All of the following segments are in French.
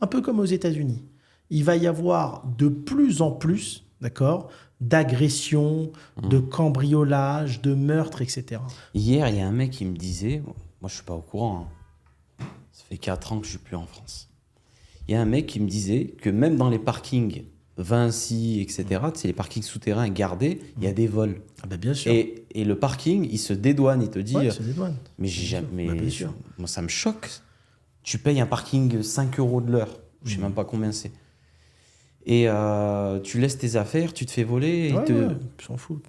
un peu comme aux États-Unis. Il va y avoir de plus en plus, d'accord, d'agressions, de cambriolages, de meurtres, etc. Hier, il y a un mec qui me disait, moi je suis pas au courant, hein. Ça fait 4 ans que je suis plus en France. Il y a un mec qui me disait que même dans les parkings Vinci, etc., tu sais, les parkings souterrains gardés, il y a des vols. Ah ben bien sûr. Et le parking, il se dédouane, il te dit... Ouais, c'est des douanes. Mais j'ai jamais... Bah, bien sûr. Moi, ça me choque. Tu payes un parking 5 € de l'heure. Je sais même pas combien c'est. Et tu laisses tes affaires, tu te fais voler. Et Ouais, ouais, ils s'en foutent.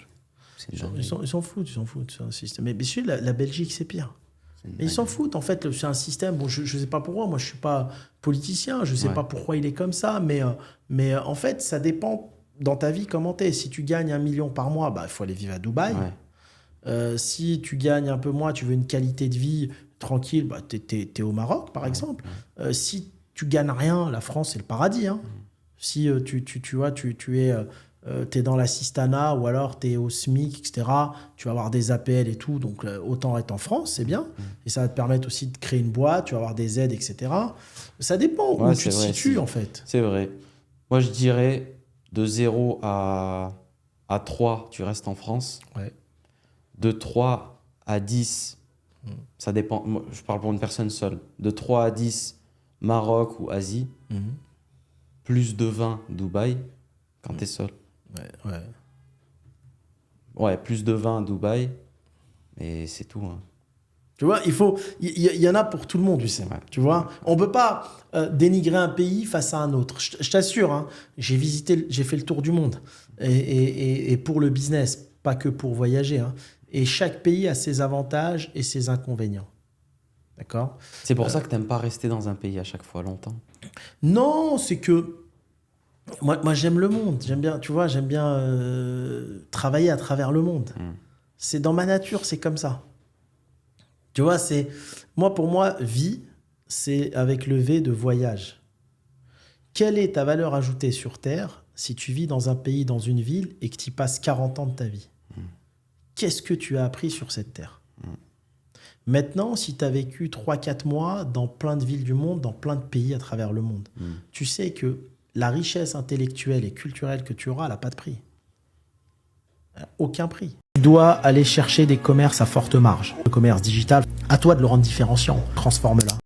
C'est Ils dingue. s'en foutent, c'est un système. Mais bien sûr, la Belgique, c'est pire. Mais ils s'en foutent, en fait, c'est un système, bon, je ne sais pas pourquoi, moi je ne suis pas politicien, je ne sais pas pourquoi il est comme ça, mais en fait, ça dépend dans ta vie comment tu es. Si tu gagnes 1 million par mois, bah, il faut aller vivre à Dubaï. Si tu gagnes un peu moins, tu veux une qualité de vie tranquille, bah, tu es au Maroc, par exemple. Si tu gagnes rien, la France, c'est le paradis. Hein. Si tu vois, tu es... tu es dans l'assistanat ou alors tu es au SMIC, etc. Tu vas avoir des APL et tout, donc autant être en France, c'est bien. Et ça va te permettre aussi de créer une boîte, tu vas avoir des aides, etc. Ça dépend où tu te situes, en fait. C'est vrai. Moi, je dirais de 0 à 3, tu restes en France. Ouais. De 3 à 10, ça dépend. Moi, je parle pour une personne seule. De 3 à 10, Maroc ou Asie. Plus de 20, Dubaï, quand tu es seul. Ouais, plus de 20 Dubaï, mais c'est tout. Hein. Tu vois, il y en a pour tout le monde, tu sais. Ouais. Tu vois, on peut pas dénigrer un pays face à un autre. Je t'assure, hein, j'ai fait le tour du monde et pour le business, pas que pour voyager. Hein. Et chaque pays a ses avantages et ses inconvénients. D'accord ? C'est pour ça que tu n'aimes pas rester dans un pays à chaque fois longtemps. Non, c'est que moi j'aime le monde. J'aime bien, tu vois, j'aime bien travailler à travers le monde. C'est dans ma nature, c'est comme ça. Tu vois, pour moi, vie, c'est avec le V de voyage. Quelle est ta valeur ajoutée sur Terre si tu vis dans un pays, dans une ville et que tu y passes 40 ans de ta vie ? Qu'est-ce que tu as appris sur cette Terre ? Maintenant, si tu as vécu 3-4 mois dans plein de villes du monde, dans plein de pays à travers le monde, tu sais que la richesse intellectuelle et culturelle que tu auras, elle n'a pas de prix. Aucun prix. Tu dois aller chercher des commerces à forte marge. Le commerce digital, à toi de le rendre différenciant. Transforme-la.